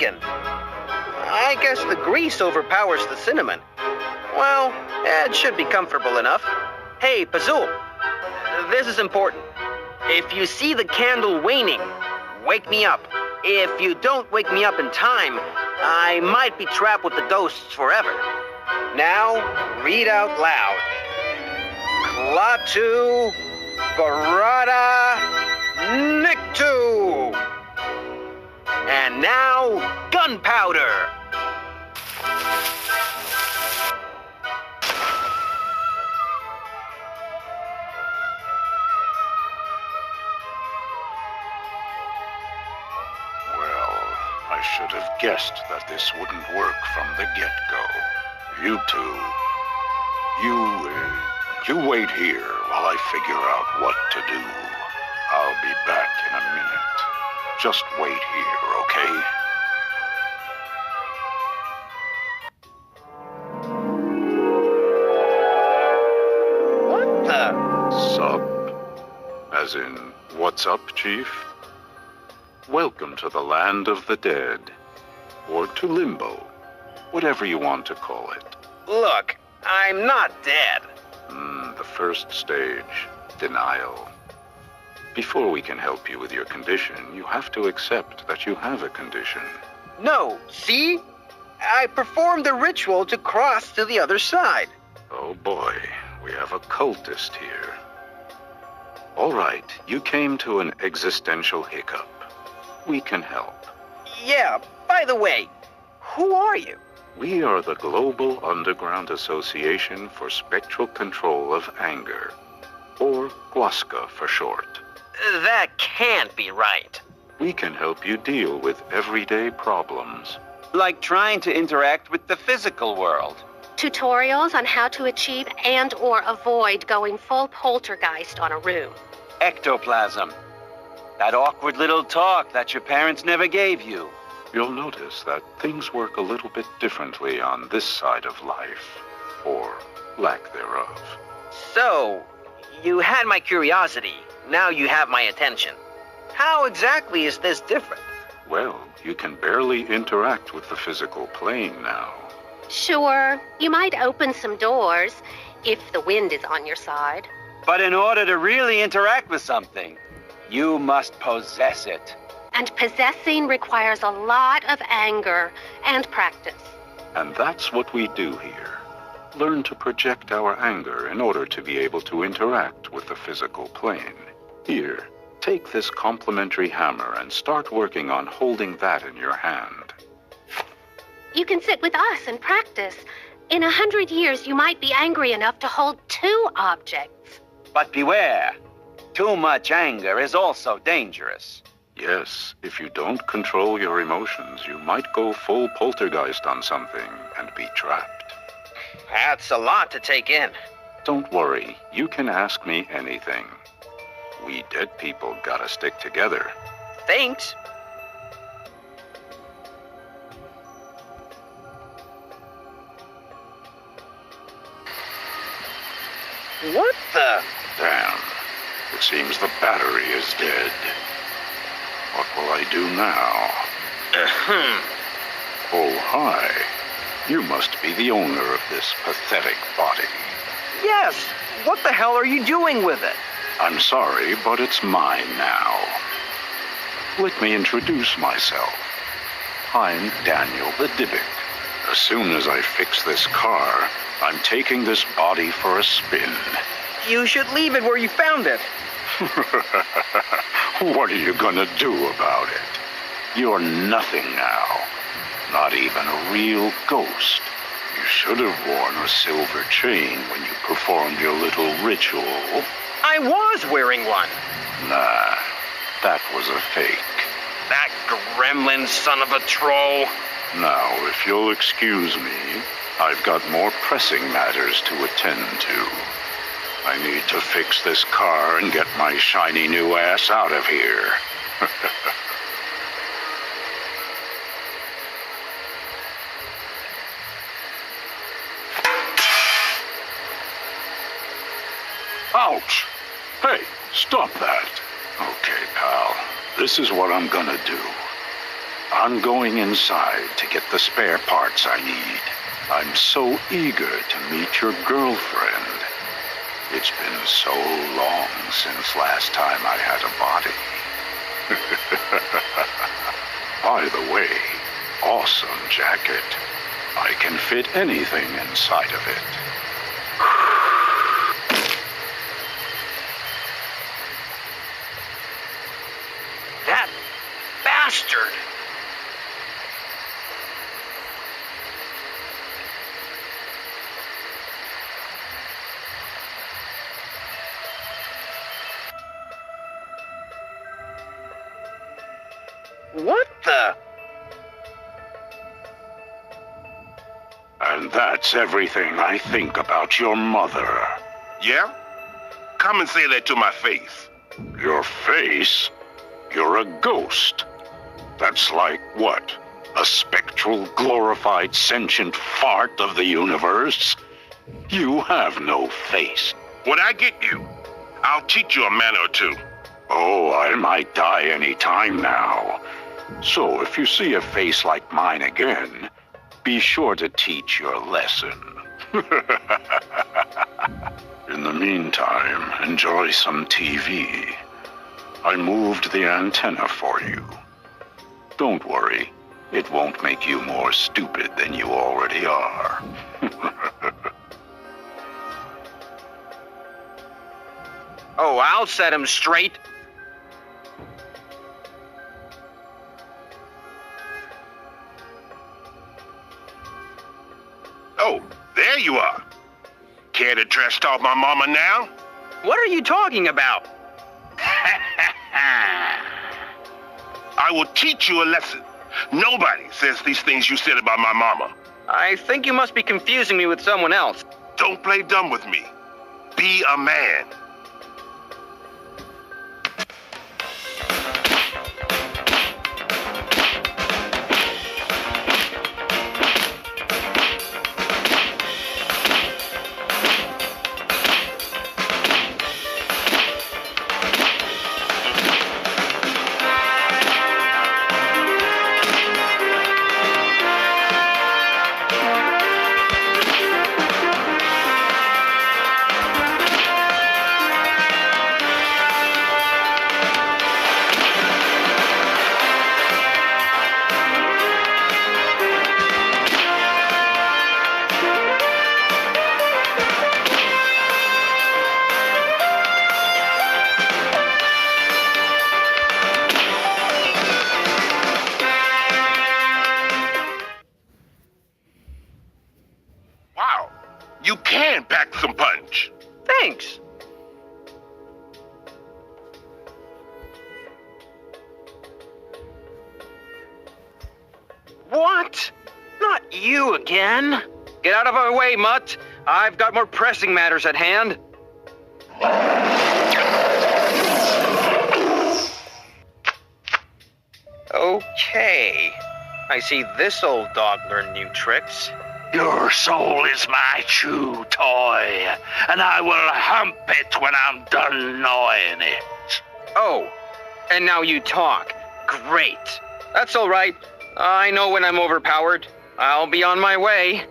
bacon. I guess the grease overpowers the cinnamon. Well, it should be comfortable enough. Hey, Pazul, this is important. If you see the candle waning, wake me up. If you don't wake me up in time, I might be trapped with the ghosts forever. Now, read out loud. Klaatu Barada Niktu. And now, gunpowder. I should have guessed that this wouldn't work from the get-go. You two, you wait here while I figure out what to do. I'll be back in a minute. Just wait here, okay? What the? Sup? As in, what's up, Chief? Welcome to the land of the dead, or to limbo, whatever you want to call it. Look, I'm not dead. The first stage, denial. Before we can help you with your condition, you have to accept that you have a condition. No, see? I performed a ritual to cross to the other side. Oh boy, we have a cultist here. All right, you came to an existential hiccup. We can help. Yeah, by the way, who are you? We are the Global Underground Association for Spectral Control of Anger, or GWASCA for short. That can't be right. We can help you deal with everyday problems. Like trying to interact with the physical world. Tutorials on how to achieve and or avoid going full poltergeist on a room. Ectoplasm. That awkward little talk that your parents never gave you. You'll notice that things work a little bit differently on this side of life, or lack thereof. So, you had my curiosity. Now you have my attention. How exactly is this different? Well, you can barely interact with the physical plane now. Sure, you might open some doors if the wind is on your side. But in order to really interact with something, you must possess it. And possessing requires a lot of anger and practice. And that's what we do here. Learn to project our anger in order to be able to interact with the physical plane. Here, take this complimentary hammer and start working on holding that in your hand. You can sit with us and practice. In 100 years, you might be angry enough to hold 2 objects. But beware. Too much anger is also dangerous. Yes, if you don't control your emotions, you might go full poltergeist on something and be trapped. That's a lot to take in. Don't worry, you can ask me anything. We dead people gotta stick together. Thanks. What the? Damn. It seems the battery is dead. What will I do now? Oh, hi. You must be the owner of this pathetic body. Yes. What the hell are you doing with it? I'm sorry, but it's mine now. Let me introduce myself. I'm Daniel the Dybbuk. As soon as I fix this car, I'm taking this body for a spin. You should leave it where you found it. What are you gonna do about it? You're nothing now. Not even a real ghost. You should have worn a silver chain when you performed your little ritual. I was wearing one. Nah, that was a fake. That gremlin son of a troll. Now, if you'll excuse me, I've got more pressing matters to attend to. I need to fix this car and get my shiny new ass out of here. Ouch! Hey, stop that. Okay, pal. This is what I'm gonna do. I'm going inside to get the spare parts I need. I'm so eager to meet your girlfriend. It's been so long since last time I had a body. By the way, awesome jacket. I can fit anything inside of it. That bastard! What the? And that's everything I think about your mother. Yeah? Come and say that to my face. Your face? You're a ghost. That's like what? A spectral, glorified, sentient fart of the universe? You have no face. When I get you, I'll teach you a manner or two. Oh, I might die any time now. So if you see a face like mine again, be sure to teach your lesson. In the meantime, enjoy some TV. I moved the antenna for you. Don't worry, it won't make you more stupid than you already are. Oh, I'll set him straight. Oh, there you are. Care to trash talk my mama now? What are you talking about? I will teach you a lesson. Nobody says these things you said about my mama. I think you must be confusing me with someone else. Don't play dumb with me. Be a man. Wow, you can pack some punch. Thanks. What? Not you again. Get out of our way, Mutt. I've got more pressing matters at hand. Okay. I see this old dog learned new tricks. Your soul is my chew toy, and I will hump it when I'm done gnawing it. Oh, and now you talk. Great. That's all right. I know when I'm overpowered. I'll be on my way.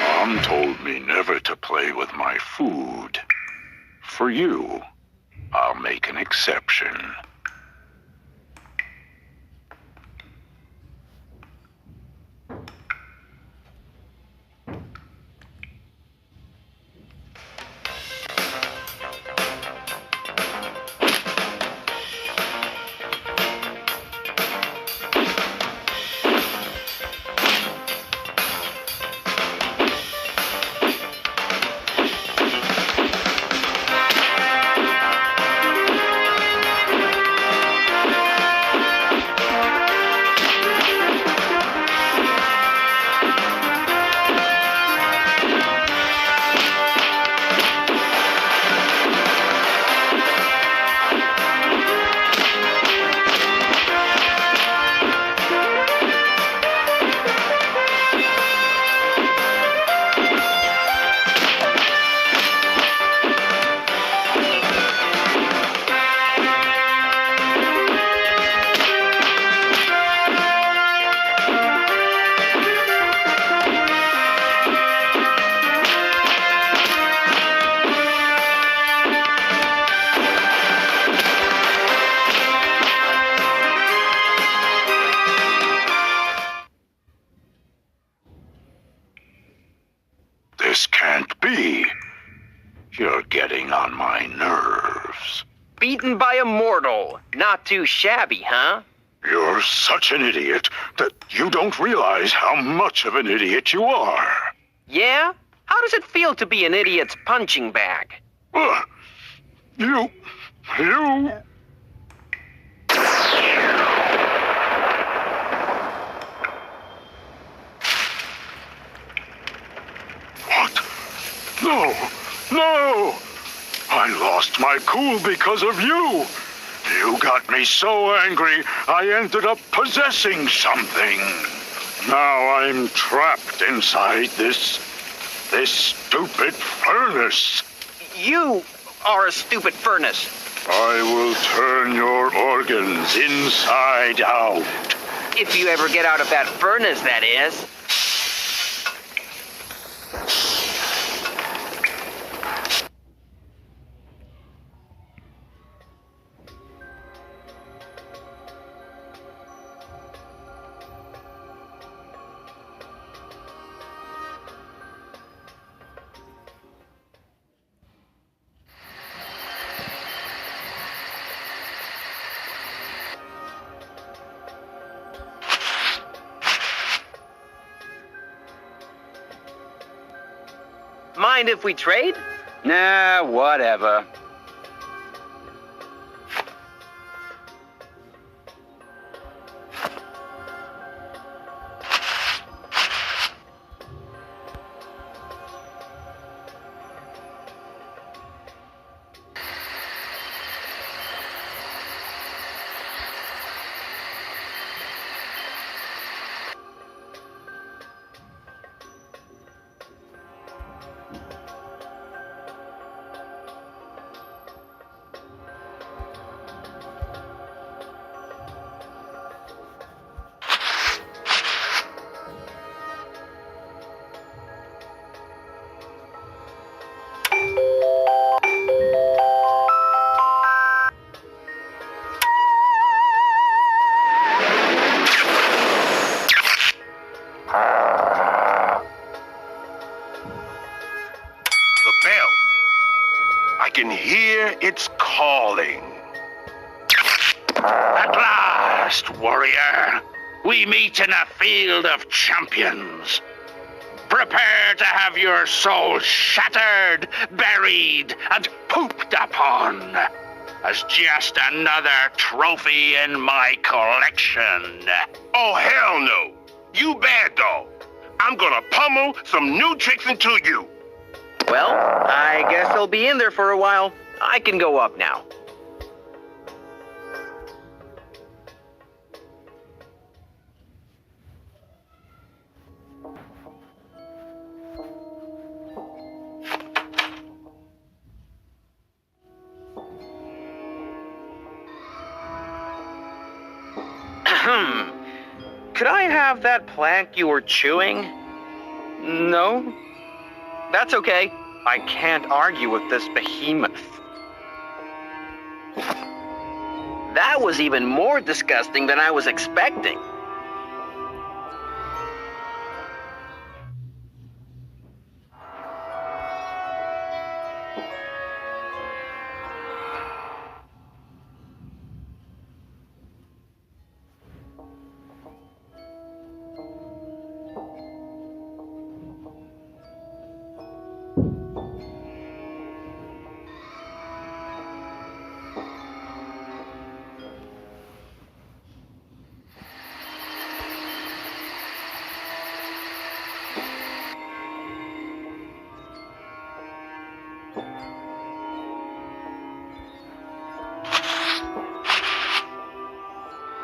Mom told me never to play with my food. For you, I'll make an exception. This can't be. You're getting on my nerves. Beaten by a mortal. Not too shabby, huh? You're such an idiot that you don't realize how much of an idiot you are. Yeah? How does it feel to be an idiot's punching bag? You... What? No! I lost my cool because of you. You got me so angry, I ended up possessing something. Now I'm trapped inside this stupid furnace. You are a stupid furnace. I will turn your organs inside out. If you ever get out of that furnace, that is. Mind if we trade? Nah, whatever. I can hear its calling. At last, warrior, we meet in a field of champions. Prepare to have your soul shattered, buried, and pooped upon as just another trophy in my collection. Oh, hell no. You bad dog. I'm gonna pummel some new tricks into you. Well, I guess they'll be in there for a while. I can go up now. Could I have that plank you were chewing? No? That's okay. I can't argue with this behemoth. That was even more disgusting than I was expecting.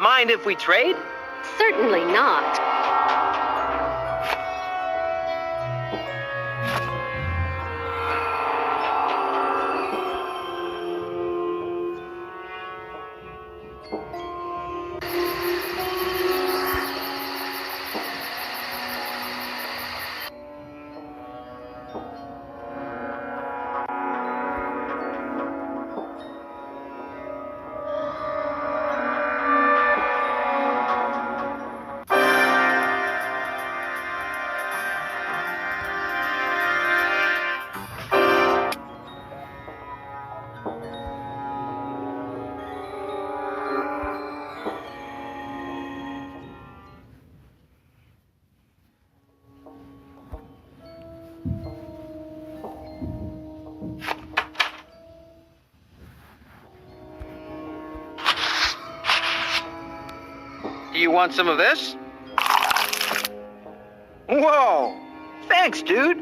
Mind if we trade? Certainly not. You want some of this? Whoa! Thanks, dude.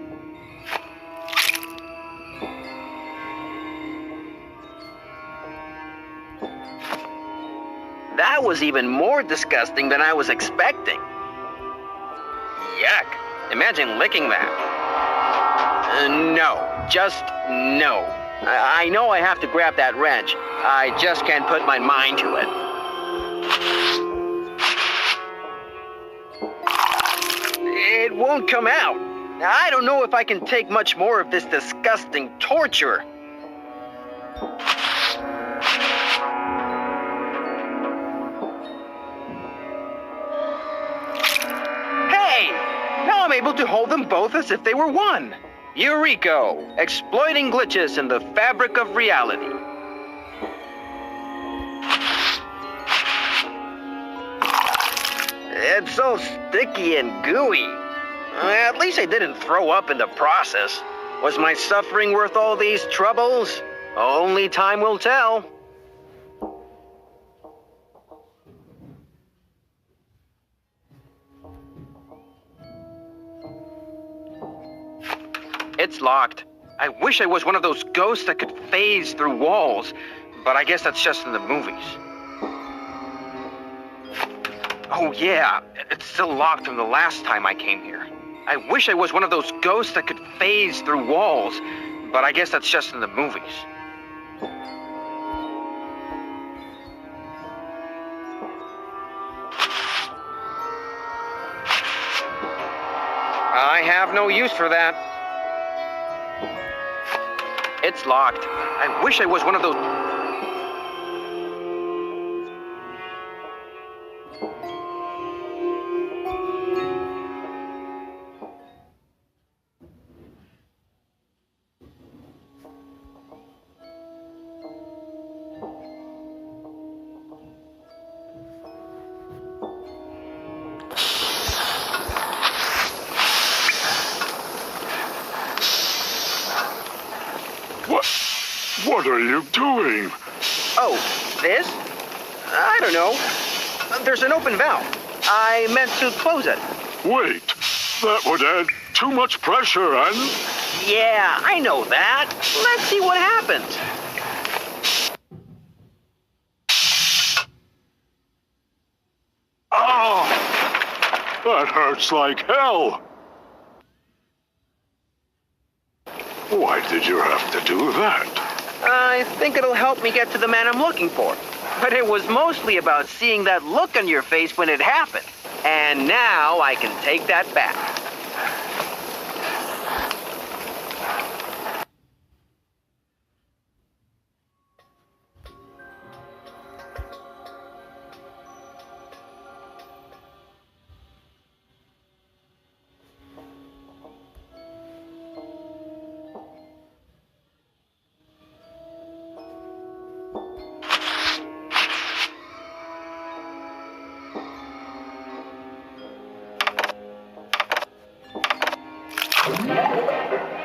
That was even more disgusting than I was expecting. Yuck. Imagine licking that. No. Just no. I know I have to grab that wrench. I just can't put my mind to it. It won't come out. I don't know if I can take much more of this disgusting torture. Hey! Now I'm able to hold them both as if they were one. Eureka! Exploiting glitches in the fabric of reality. It's so sticky and gooey. At least I didn't throw up in the process. Was my suffering worth all these troubles? Only time will tell. It's locked. I wish I was one of those ghosts that could phase through walls, but I guess that's just in the movies. Oh yeah, it's still locked from the last time I came here. I wish I was one of those ghosts that could phase through walls, but I guess that's just in the movies. I have no use for that. It's locked. I wish I was one of those... What are you doing? Oh, this? I don't know. There's an open valve. I meant to close it. Wait, that would add too much pressure and... Yeah, I know that. Let's see what happens. Oh! That hurts like hell. Why did you have to do that? I think it'll help me get to the man I'm looking for. But it was mostly about seeing that look on your face when it happened. And now I can take that back.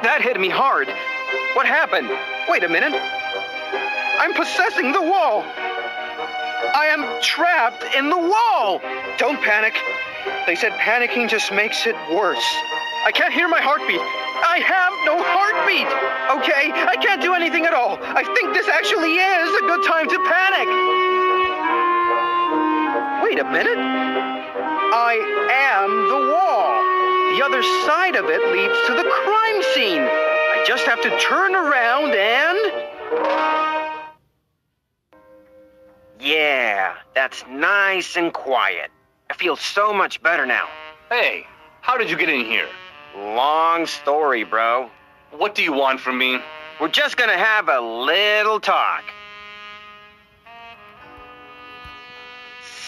That hit me hard. What happened? Wait a minute. I'm possessing the wall. I am trapped in the wall. Don't panic. They said panicking just makes it worse. I can't hear my heartbeat. I have no heartbeat. Okay, I can't do anything at all. I think this actually is a good time to panic. Wait a minute. I am the wall. The other side of it leads to the crime scene. I just have to turn around and... Yeah, that's nice and quiet. I feel so much better now. Hey, how did you get in here? Long story, bro. What do you want from me? We're just gonna have a little talk.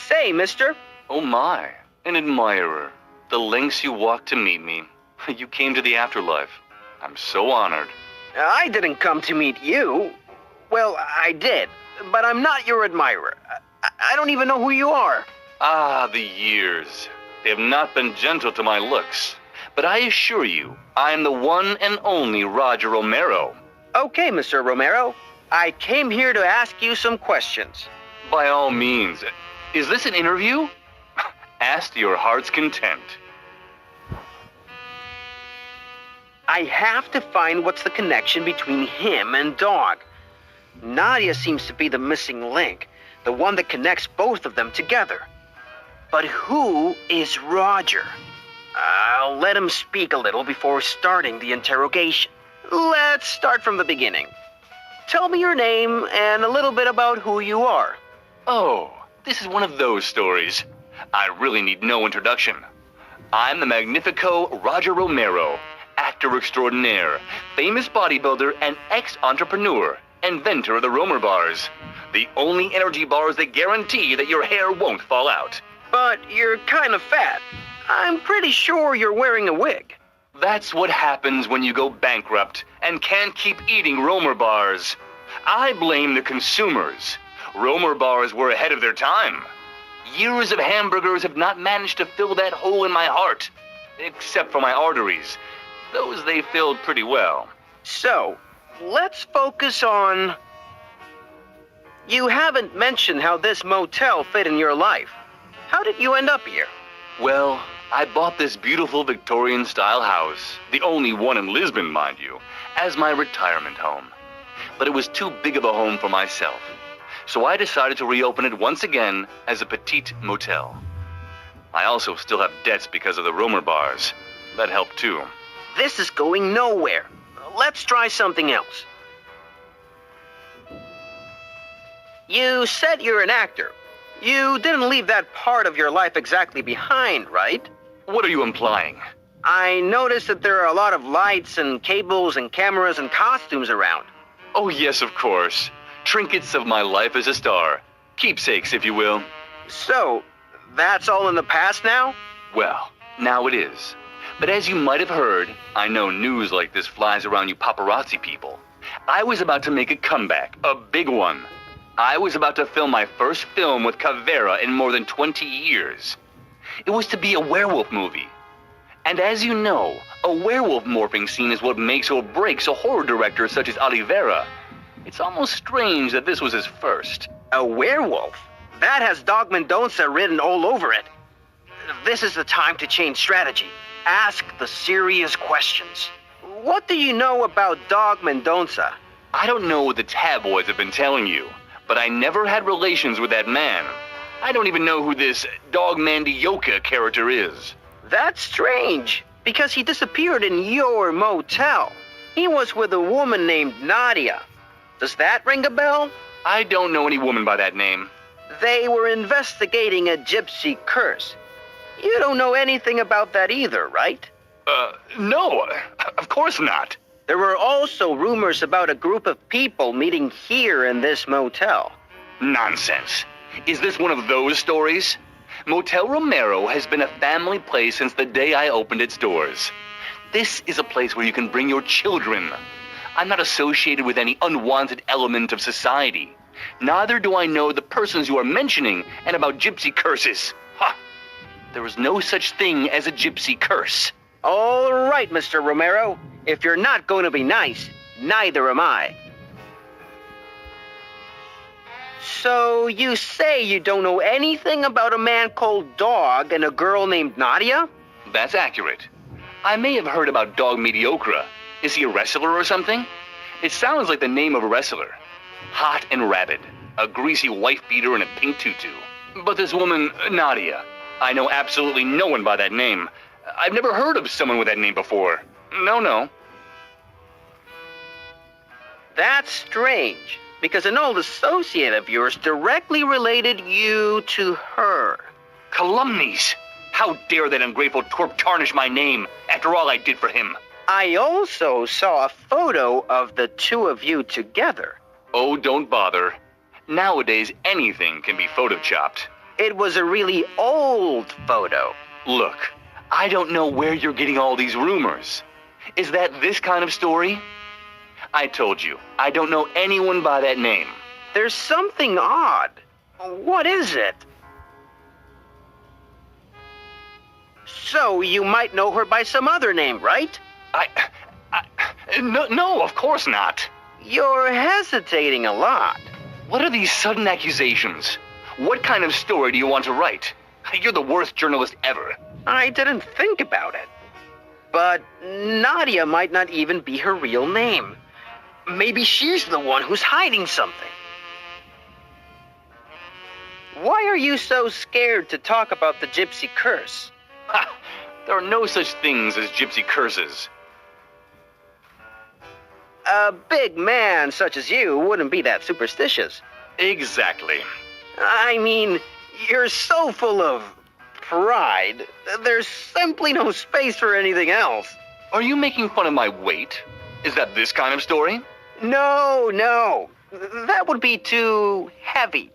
Say, mister. Oh my, an admirer. The lengths you walked to meet me. You came to the afterlife. I'm so honored. I didn't come to meet you. Well, I did, but I'm not your admirer. I don't even know who you are. Ah, the years. They have not been gentle to my looks. But I assure you, I'm the one and only Roger Romero. Okay, Mr. Romero. I came here to ask you some questions. By all means. Is this an interview? Ask to your heart's content. I have to find what's the connection between him and Dog. Nadia seems to be the missing link, the one that connects both of them together. But who is Roger? I'll let him speak a little before starting the interrogation. Let's start from the beginning. Tell me your name and a little bit about who you are. Oh, this is one of those stories. I really need no introduction. I'm the Magnifico Roger Romero, actor extraordinaire, famous bodybuilder, and ex-entrepreneur, inventor of the Romer bars. The only energy bars that guarantee that your hair won't fall out. But you're kind of fat. I'm pretty sure you're wearing a wig. That's what happens when you go bankrupt and can't keep eating Romer bars. I blame the consumers. Romer bars were ahead of their time. Years of hamburgers have not managed to fill that hole in my heart. Except for my arteries. Those they filled pretty well. So, let's focus on... You haven't mentioned how this motel fit in your life. How did you end up here? Well, I bought this beautiful Victorian-style house, the only one in Lisbon, mind you, as my retirement home. But it was too big of a home for myself, so I decided to reopen it once again as a petite motel. I also still have debts because of the Romer bars. That helped too. This is going nowhere. Let's try something else. You said you're an actor. You didn't leave that part of your life exactly behind, right? What are you implying? I noticed that there are a lot of lights and cables and cameras and costumes around. Oh yes, of course. Trinkets of my life as a star. Keepsakes, if you will. So, that's all in the past now? Well, now it is. But as you might have heard, I know news like this flies around you paparazzi people. I was about to make a comeback, a big one. I was about to film my first film with Caveira in more than 20 years. It was to be a werewolf movie. And as you know, a werewolf morphing scene is what makes or breaks a horror director such as Oliveira. It's almost strange that this was his first. A werewolf? That has Dog Mendonça written all over it. This is the time to change strategy. Ask the serious questions. What do you know about Dog Mendonça? I don't know what the tabloids have been telling you, but I never had relations with that man. I don't even know who this Dog Mandioca character is. That's strange, because he disappeared in your motel. He was with a woman named Nadia. Does that ring a bell? I don't know any woman by that name. They were investigating a gypsy curse. You don't know anything about that either, right? No, of course not. There were also rumors about a group of people meeting here in this motel. Nonsense. Is this one of those stories? Motel Romero has been a family place since the day I opened its doors. This is a place where you can bring your children. I'm not associated with any unwanted element of society. Neither do I know the persons you are mentioning and about gypsy curses. Ha! There is no such thing as a gypsy curse. All right, Mr. Romero. If you're not going to be nice, neither am I. So you say you don't know anything about a man called Dog and a girl named Nadia? That's accurate. I may have heard about Dog Mediocre. Is he a wrestler or something? It sounds like the name of a wrestler. Hot and rabid. A greasy wife beater in a pink tutu. But this woman, Nadia, I know absolutely no one by that name. I've never heard of someone with that name before. No. That's strange, because an old associate of yours directly related you to her. Calumnies! How dare that ungrateful twerp tarnish my name after all I did for him? I also saw a photo of the two of you together. Oh, don't bother. Nowadays, anything can be photoshopped. It was a really old photo. Look, I don't know where you're getting all these rumors. Is that this kind of story? I told you, I don't know anyone by that name. There's something odd. What is it? So you might know her by some other name, right? No, of course not. You're hesitating a lot. What are these sudden accusations? What kind of story do you want to write? You're the worst journalist ever. I didn't think about it. But Nadia might not even be her real name. Maybe she's the one who's hiding something. Why are you so scared to talk about the gypsy curse? Ha! There are no such things as gypsy curses. A big man such as you wouldn't be that superstitious. Exactly. I mean, you're so full of pride. There's simply no space for anything else. Are you making fun of my weight? Is that this kind of story? No. That would be too heavy.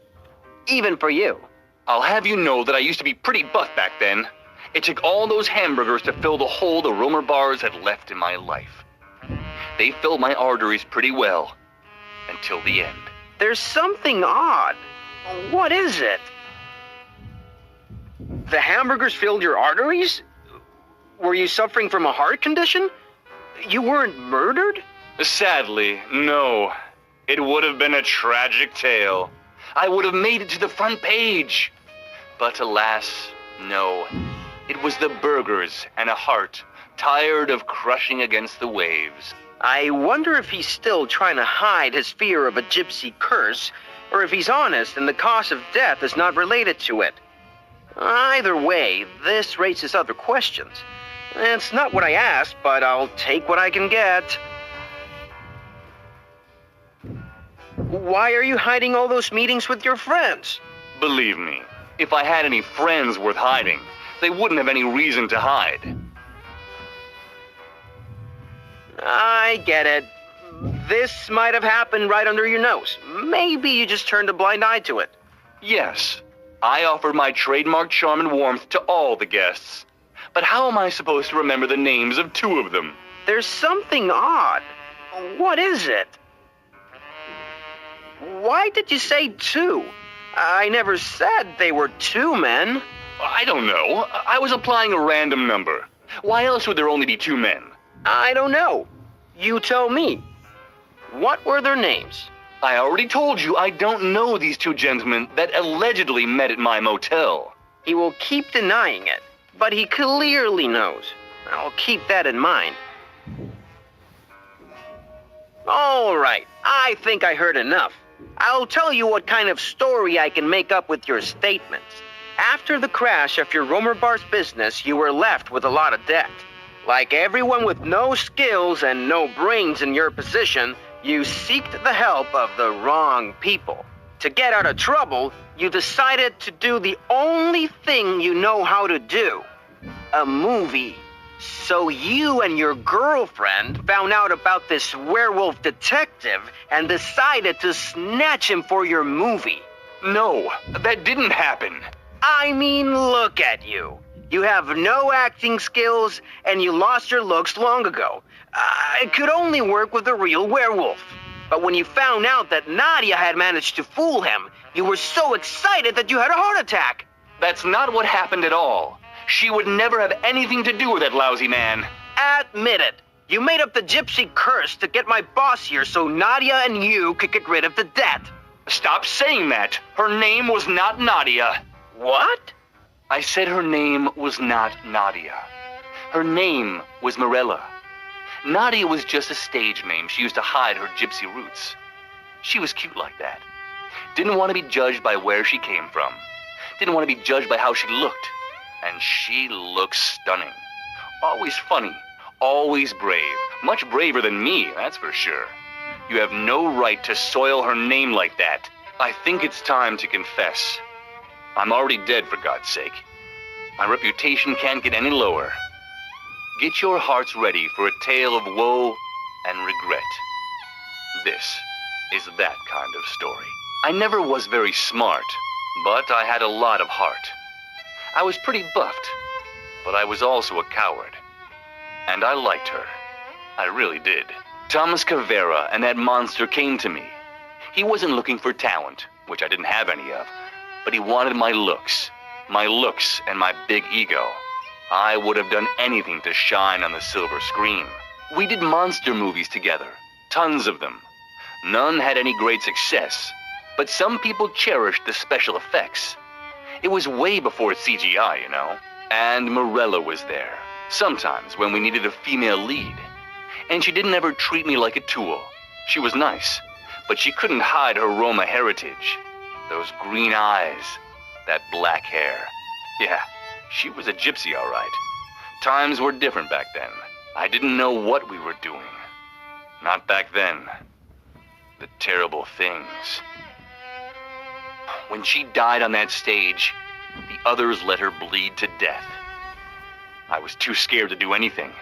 Even for you. I'll have you know that I used to be pretty buff back then. It took all those hamburgers to fill the hole the Romer bars had left in my life. They filled my arteries pretty well. Until the end. There's something odd. What is it? The hamburgers filled your arteries? Were you suffering from a heart condition? You weren't murdered? Sadly, no. It would have been a tragic tale. I would have made it to the front page. But alas, no. It was the burgers and a heart, tired of crushing against the waves. I wonder if he's still trying to hide his fear of a gypsy curse, or if he's honest and the cause of death is not related to it. Either way, this raises other questions. It's not what I asked, but I'll take what I can get. Why are you hiding all those meetings with your friends? Believe me, if I had any friends worth hiding, they wouldn't have any reason to hide. I get it. This might have happened right under your nose. Maybe you just turned a blind eye to it. Yes, I offered my trademark charm and warmth to all the guests. But how am I supposed to remember the names of two of them? There's something odd. What is it? Why did you say two? I never said they were two men. I don't know. I was applying a random number. Why else would there only be two men? I don't know. You tell me. What were their names? I already told you I don't know these two gentlemen that allegedly met at my motel. He will keep denying it, but he clearly knows. I'll keep that in mind. All right, I think I heard enough. I'll tell you what kind of story I can make up with your statements. After the crash of your Romer Bar's business, you were left with a lot of debt. Like everyone with no skills and no brains in your position, you seeked the help of the wrong people. To get out of trouble, you decided to do the only thing you know how to do. A movie. So you and your girlfriend found out about this werewolf detective and decided to snatch him for your movie. No, that didn't happen. I mean, look at you. You have no acting skills, and you lost your looks long ago. It could only work with a real werewolf. But when you found out that Nadia had managed to fool him, you were so excited that you had a heart attack. That's not what happened at all. She would never have anything to do with that lousy man. Admit it. You made up the gypsy curse to get my boss here so Nadia and you could get rid of the debt. Stop saying that. Her name was not Nadia. What? I said her name was not Nadia. Her name was Morella. Nadia was just a stage name she used to hide her gypsy roots. She was cute like that. Didn't want to be judged by where she came from. Didn't want to be judged by how she looked. And she looks stunning. Always funny. Always brave. Much braver than me, that's for sure. You have no right to soil her name like that. I think it's time to confess. I'm already dead, for God's sake. My reputation can't get any lower. Get your hearts ready for a tale of woe and regret. This is that kind of story. I never was very smart, but I had a lot of heart. I was pretty buffed, but I was also a coward. And I liked her. I really did. Thomas Cavera and that monster came to me. He wasn't looking for talent, which I didn't have any of, but he wanted my looks and my big ego. I would have done anything to shine on the silver screen. We did monster movies together, tons of them. None had any great success, but some people cherished the special effects. It was way before CGI, you know. And Morella was there, sometimes when we needed a female lead. And she didn't ever treat me like a tool. She was nice, but she couldn't hide her Roma heritage. Those green eyes, that black hair. Yeah, she was a gypsy, all right. Times were different back then. I didn't know what we were doing. Not back then. The terrible things. When she died on that stage, the others let her bleed to death. I was too scared to do anything.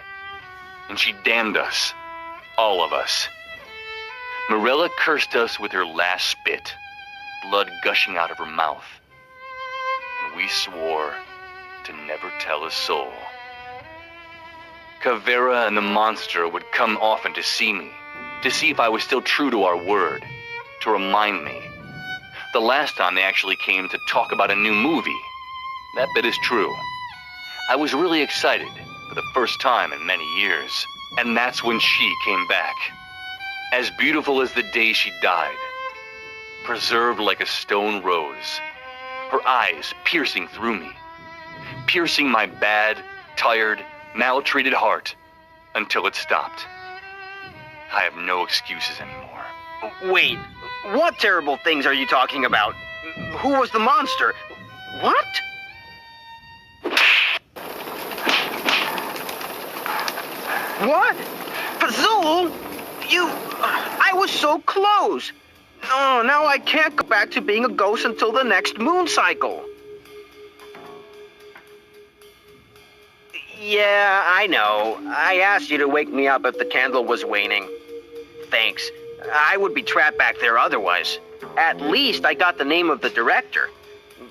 And she damned us. All of us. Morella cursed us with her last spit, blood gushing out of her mouth. And we swore to never tell a soul. Caveira and the monster would come often to see me, to see if I was still true to our word, to remind me. The last time they actually came to talk about a new movie. That bit is true. I was really excited for the first time in many years. And that's when she came back. As beautiful as the day she died. Preserved like a stone rose. Her eyes piercing through me. Piercing my bad, tired, maltreated heart until it stopped. I have no excuses anymore. Wait, what terrible things are you talking about? Who was the monster? What? What? Pazul? I was so close. Oh, now I can't go back to being a ghost until the next moon cycle. Yeah, I know. I asked you to wake me up if the candle was waning. Thanks. I would be trapped back there otherwise. At least I got the name of the director.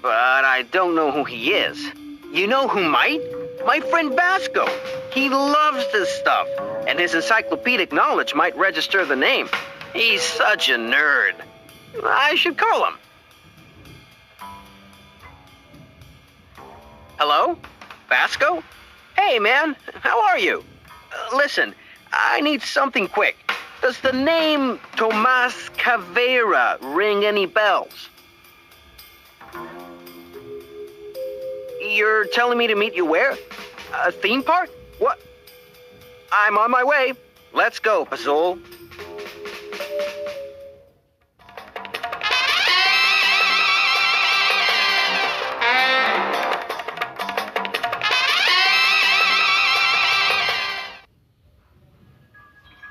But I don't know who he is. You know who might? My friend Basco. He loves this stuff, and his encyclopedic knowledge might register the name. He's such a nerd. I should call him. Hello? Basco? Hey, man. How are you? Listen, I need something quick. Does the name Tomas Caveira ring any bells? You're telling me to meet you where? A theme park? What? I'm on my way. Let's go, Pazul.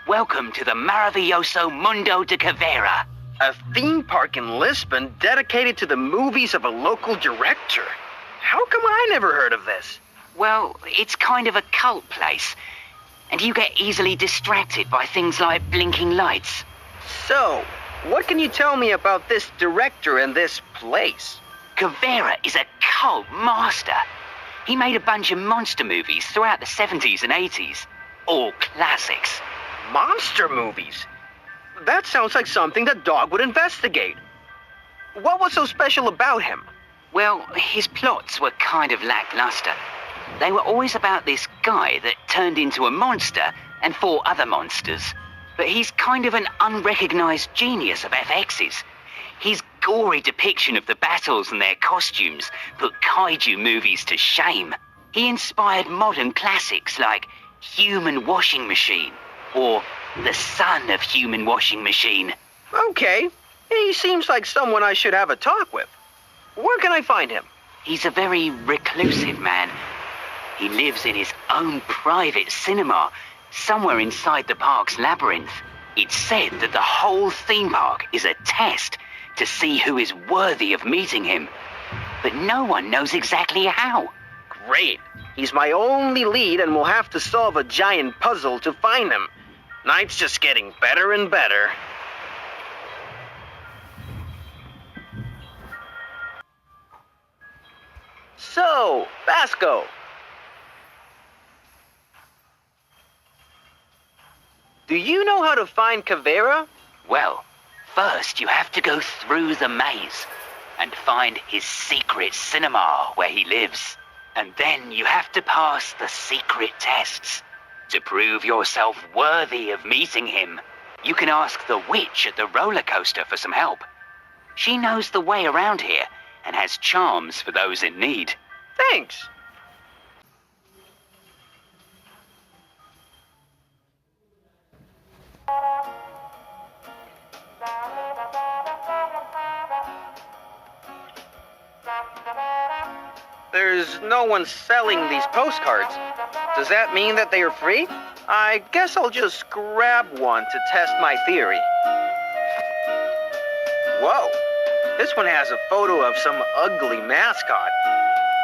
Welcome to the Maravilloso Mundo de Caveira. A theme park in Lisbon dedicated to the movies of a local director. How come I never heard of this? Well, it's kind of a cult place, and you get easily distracted by things like blinking lights. So, what can you tell me about this director and this place? Caveira is a cult master. He made a bunch of monster movies throughout the 70s and 80s. All classics. Monster movies? That sounds like something that Dog would investigate. What was so special about him? Well, his plots were kind of lackluster. They were always about this guy that turned into a monster and fought other monsters. But he's kind of an unrecognized genius of FXs. His gory depiction of the battles and their costumes put kaiju movies to shame. He inspired modern classics like Human Washing Machine or The Son of Human Washing Machine. Okay, he seems like someone I should have a talk with. Where can I find him? He's a very reclusive man. He lives in his own private cinema, somewhere inside the park's labyrinth. It's said that the whole theme park is a test to see who is worthy of meeting him. But no one knows exactly how. Great. He's my only lead, and we'll have to solve a giant puzzle to find him. Night's just getting better and better. So, Basco. Do you know how to find Caveira? Well, first you have to go through the maze and find his secret cinema where he lives. And then you have to pass the secret tests to prove yourself worthy of meeting him. You can ask the witch at the roller coaster for some help. She knows the way around here and has charms for those in need. Thanks. There's no one selling these postcards. Does that mean that they are free? I guess I'll just grab one to test my theory. Whoa, this one has a photo of some ugly mascot.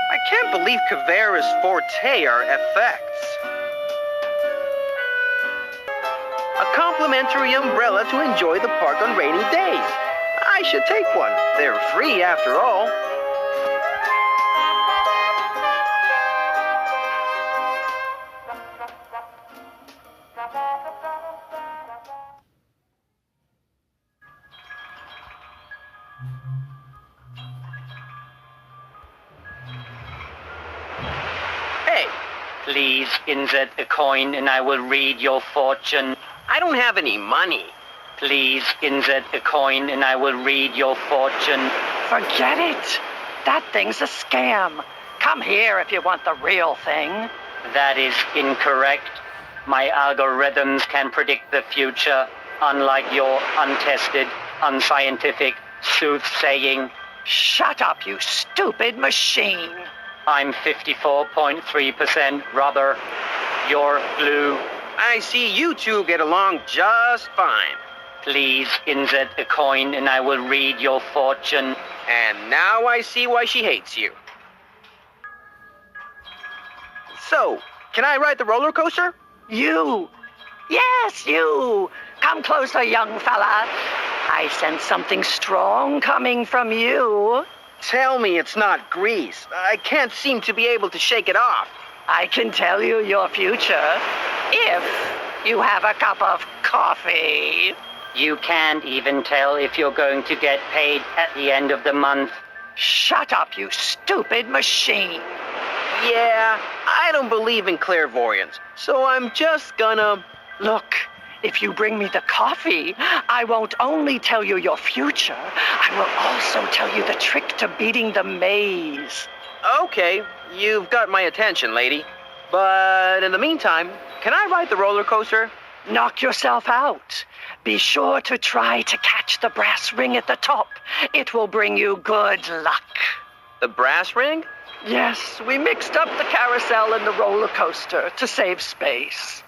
I can't believe Caveira's forte are effects. A complimentary umbrella to enjoy the park on rainy days. I should take one. They're free after all. Hey, Please insert a coin and I will read your fortune. I don't have any money. Please insert a coin and I will read your fortune. Forget it. That thing's a scam. Come here if you want the real thing. That is incorrect. My algorithms can predict the future, unlike your untested, unscientific soothsaying. Shut up, you stupid machine. I'm 54.3% rubber. You're glue. I see you two get along just fine. Please insert a coin and I will read your fortune. And now I see why she hates you. So, can I ride the roller coaster? You. Yes, you. Come closer, young fella. I sense something strong coming from you. Tell me it's not grease. I can't seem to be able to shake it off. I can tell you your future if you have a cup of coffee. You can't even tell if you're going to get paid at the end of the month. Shut up, you stupid machine. Yeah, I don't believe in clairvoyance, so I'm just gonna... Look, if you bring me the coffee, I won't only tell you your future, I will also tell you the trick to beating the maze. Okay, you've got my attention, lady. But in the meantime, can I ride the roller coaster? Knock yourself out. Be sure to try to catch the brass ring at the top. It will bring you good luck. The brass ring? Yes, we mixed up the carousel and the roller coaster to save space.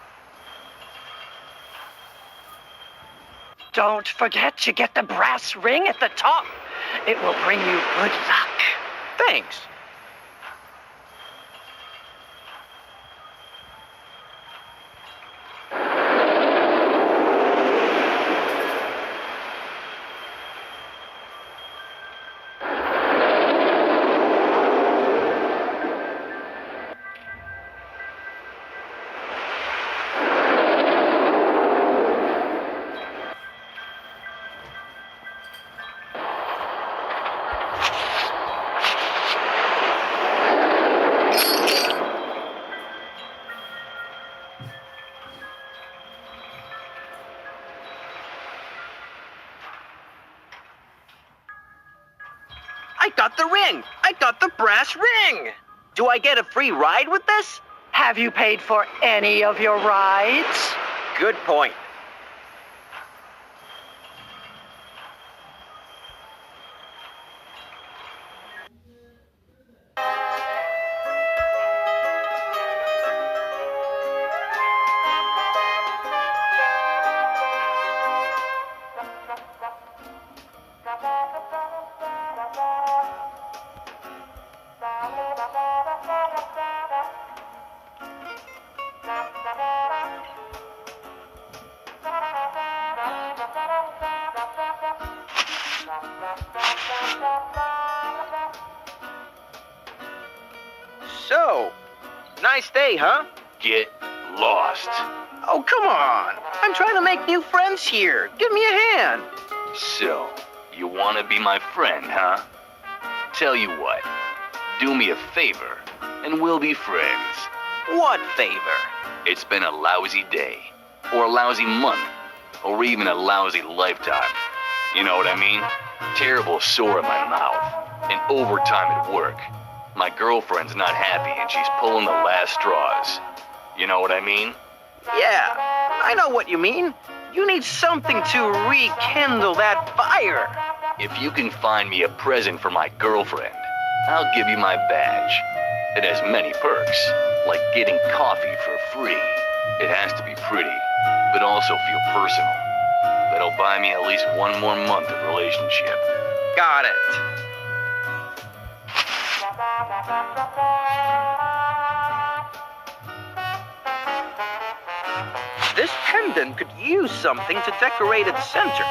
Don't forget to get the brass ring at the top. It will bring you good luck. Thanks. I got the ring! I got the brass ring! Do I get a free ride with this? Have you paid for any of your rides? Good point. So, nice day, huh? Get lost. Oh, come on. I'm trying to make new friends here. Give me a hand. So, you want to be my friend, huh? Tell you what, do me a favor, and we'll be friends. What favor? It's been a lousy day, or a lousy month, or even a lousy lifetime. You know what I mean? Terrible sore in my mouth. And overtime at work. My girlfriend's not happy and she's pulling the last straws. You know what I mean? Yeah, I know what you mean. You need something to rekindle that fire. If you can find me a present for my girlfriend, I'll give you my badge. It has many perks, like getting coffee for free. It has to be pretty, but also feel personal. That'll buy me at least one more month of relationship. Got it. This pendant could use something to decorate its center.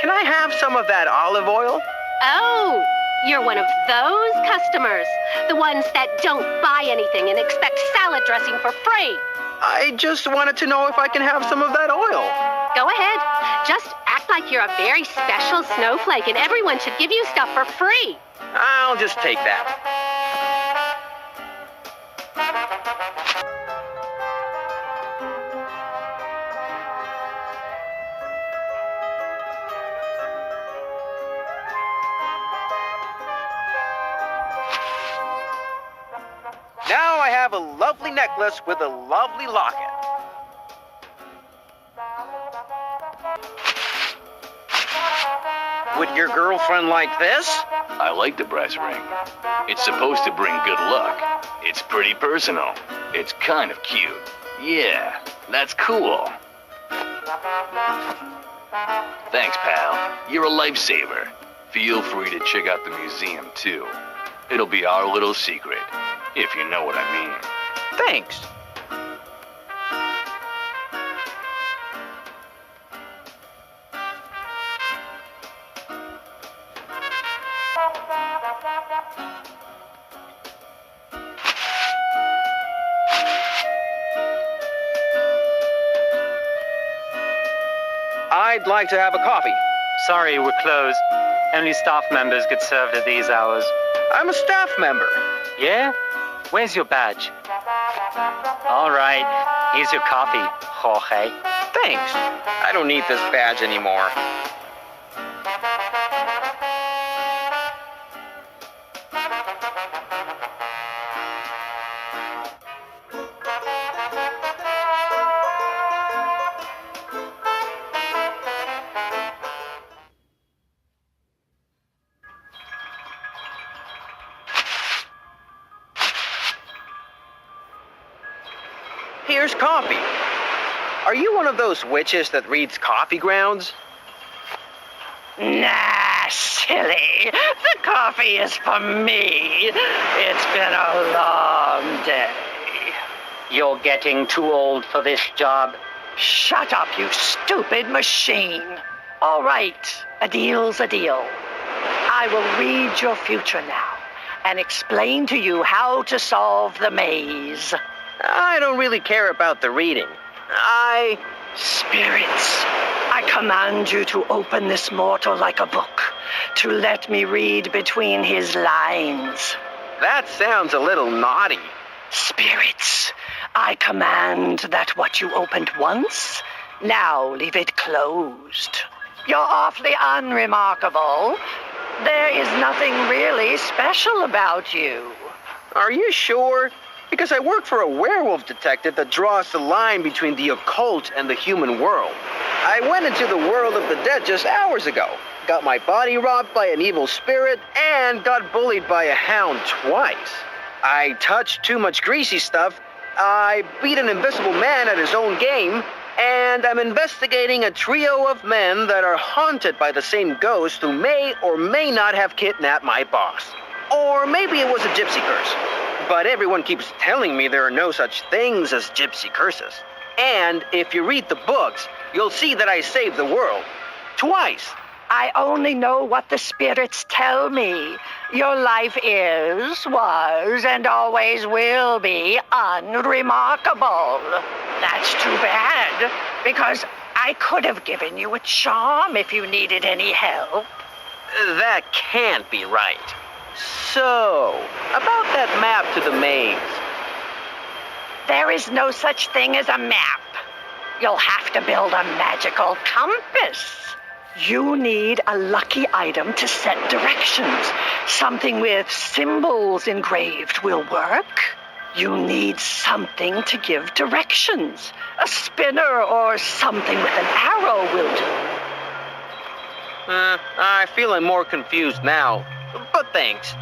Can I have some of that olive oil? Oh, you're one of those customers. The ones that don't buy anything and expect salad dressing for free. I just wanted to know if I can have some of that oil. Go ahead. Just act like you're a very special snowflake and everyone should give you stuff for free. I'll just take that. Now I have a lovely necklace with a lovely locket. Would your girlfriend like this? I like the brass ring. It's supposed to bring good luck. It's pretty personal. It's kind of cute. Yeah, that's cool. Thanks, pal. You're a lifesaver. Feel free to check out the museum, too. It'll be our little secret, if you know what I mean. Thanks. I'd like to have a coffee. Sorry, we're closed. Only staff members get served at these hours. I'm a staff member. Yeah? Where's your badge? All right, here's your coffee, Jorge. Thanks. I don't need this badge anymore. Here's coffee. Are you one of those witches that reads coffee grounds? Nah, silly. The coffee is for me. It's been a long day. You're getting too old for this job. Shut up, you stupid machine. All right, a deal's a deal. I will read your future now and explain to you how to solve the maze. I don't really care about the reading. Spirits, I command you to open this mortal like a book, to let me read between his lines. That sounds a little naughty. Spirits, I command that what you opened once, now leave it closed. You're awfully unremarkable. There is nothing really special about you. Are you sure? Because I work for a werewolf detective that draws the line between the occult and the human world. I went into the world of the dead just hours ago, got my body robbed by an evil spirit, and got bullied by a hound twice. I touched too much greasy stuff, I beat an invisible man at his own game, and I'm investigating a trio of men that are haunted by the same ghost who may or may not have kidnapped my boss. Or maybe it was a gypsy curse. But everyone keeps telling me there are no such things as gypsy curses. And if you read the books, you'll see that I saved the world. Twice. I only know what the spirits tell me. Your life is, was, and always will be unremarkable. That's too bad, because I could have given you a charm if you needed any help. That can't be right. So, about that map to the maze. There is no such thing as a map. You'll have to build a magical compass. You need a lucky item to set directions. Something with symbols engraved will work. You need something to give directions. A spinner or something with an arrow will do. I'm feeling more confused now, but thanks.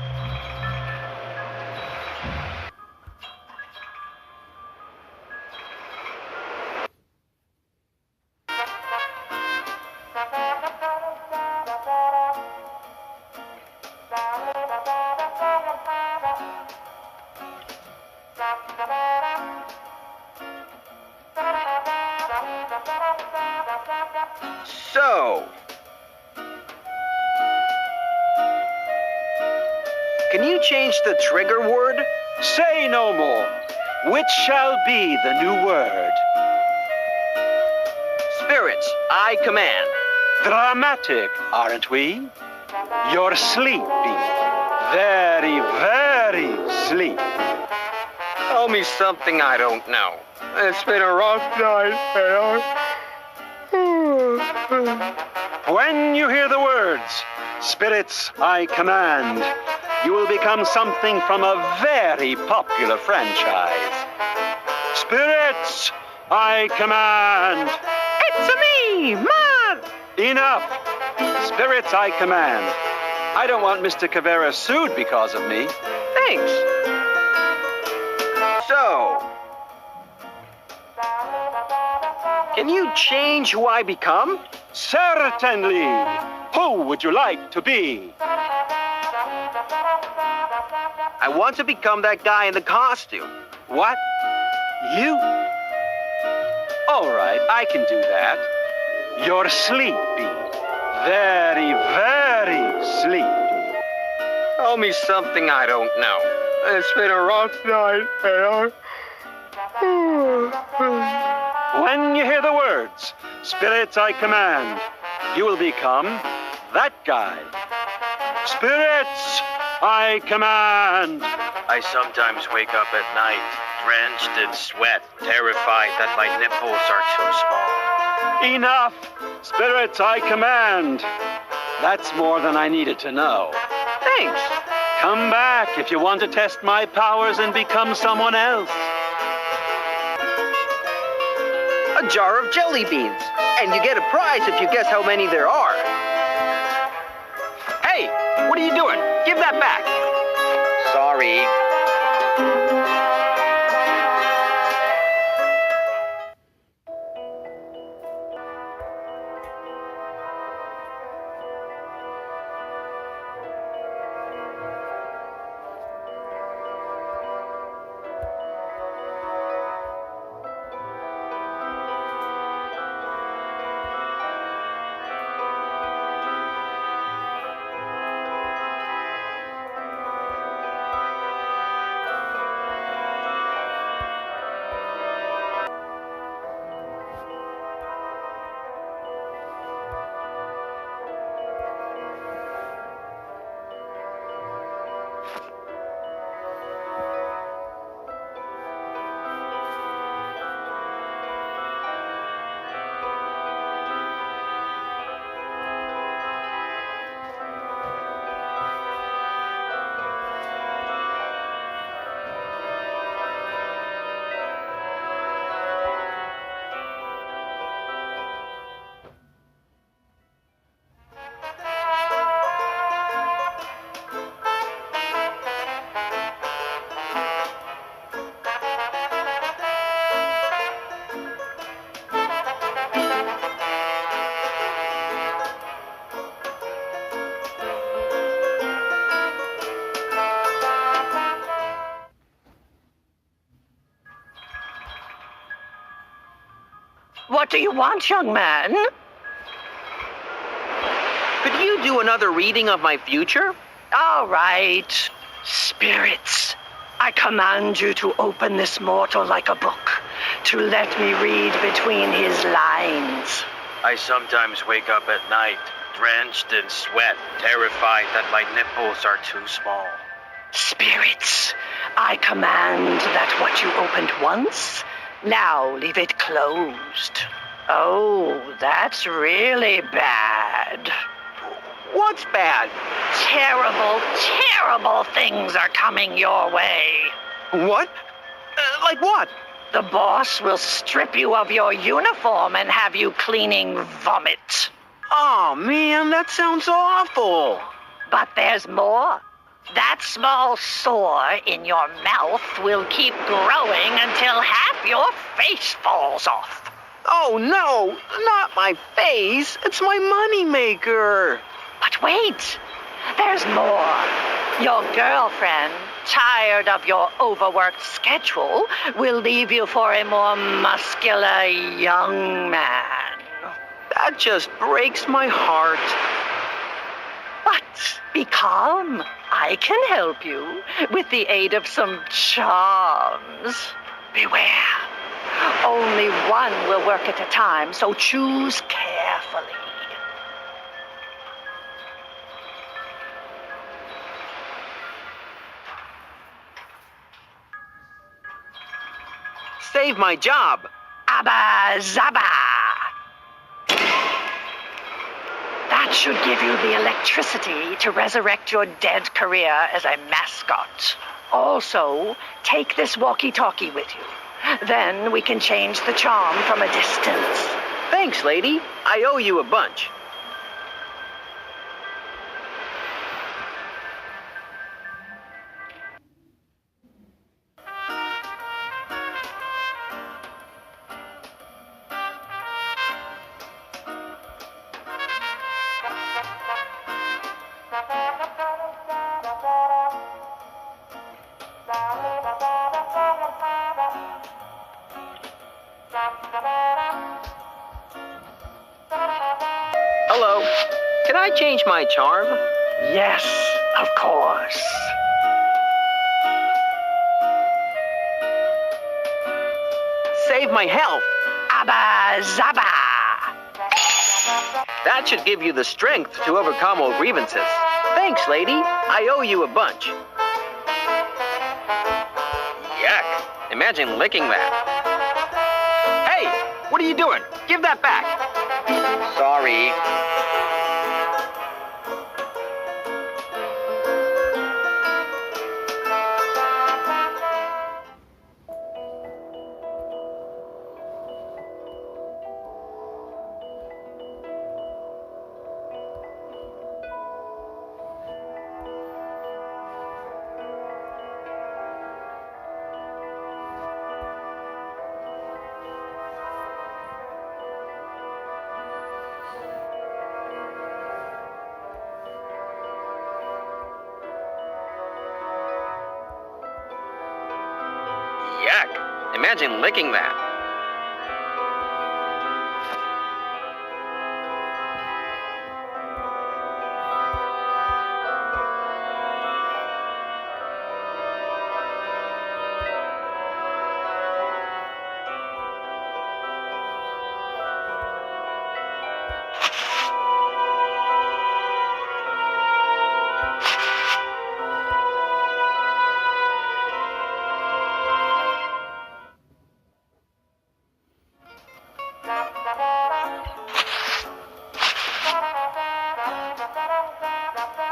So, can you change the trigger word? Say no more. Which shall be the new word? Spirits, I command. Dramatic, aren't we? You're sleepy. Very, very sleepy. Tell me something I don't know. It's been a rough night, When you hear the words, spirits, I command, you will become something from a very popular franchise. Spirits, I command. It's me, Man! Enough. Spirits, I command. I don't want Mr. Caveira sued because of me. Thanks. So, can you change who I become? Certainly. Who would you like to be? I want to become that guy in the costume. What? You? All right, I can do that. You're sleepy. Very, very sleepy. Tell me something I don't know. It's been a rough night, When you hear the words, spirits I command, you will become that guy. Spirits I command. I sometimes wake up at night, drenched in sweat, terrified that my nipples are too small. Enough! Spirits I command. That's more than I needed to know. Thanks. Come back if you want to test my powers and become someone else. A jar of jelly beans. And you get a prize if you guess how many there are. Hey, what are you doing? Give that back. Sorry. What do you want, young man? Could you do another reading of my future? All right. Spirits, I command you to open this mortal like a book, to let me read between his lines. I sometimes wake up at night, drenched in sweat, terrified that my nipples are too small. Spirits, I command that what you opened once, now leave it closed. Oh, that's really bad. What's bad? Terrible, terrible things are coming your way. What? Like what? The boss will strip you of your uniform and have you cleaning vomit. Oh, man, that sounds awful. But there's more. That small sore in your mouth will keep growing until half your face falls off. Oh, no, not my face. It's my moneymaker. But wait, there's more. Your girlfriend, tired of your overworked schedule, will leave you for a more muscular young man. That just breaks my heart. But be calm. I can help you with the aid of some charms. Beware. Only one will work at a time, so choose carefully. Save my job. Abba Zaba. That should give you the electricity to resurrect your dead career as a mascot. Also, take this walkie-talkie with you. Then we can change the charm from a distance. Thanks, lady. I owe you a bunch. Hello. Can I change my charm? Yes, of course. Save my health. Abba Zaba. That should give you the strength to overcome all grievances. Thanks, lady. I owe you a bunch. Yuck. Imagine licking that. Hey, what are you doing? Give that back. Sorry. Yuck. Imagine licking that.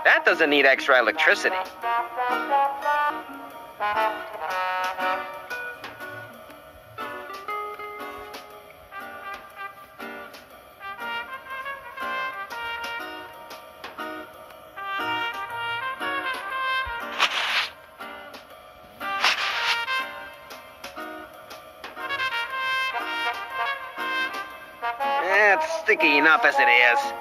That doesn't need extra electricity. It's sticky enough as it is.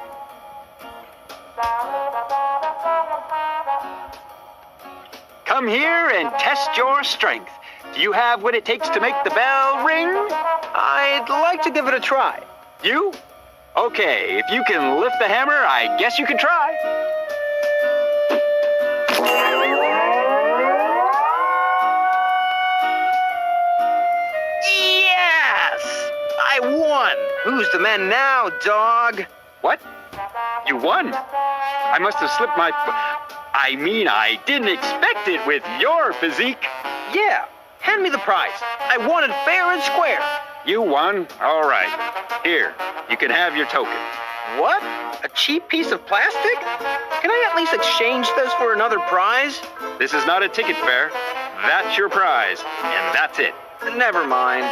Come here and test your strength. Do you have what it takes to make the bell ring? I'd like to give it a try. You? Okay, if you can lift the hammer, I guess you can try. Yes! I won! Who's the man now, dog? What? You won. I must have slipped my... I didn't expect it with your physique. Yeah, hand me the prize. I want it fair and square. You won? All right. Here, you can have your token. What? A cheap piece of plastic? Can I at least exchange this for another prize? This is not a ticket fair. That's your prize, and that's it. Never mind.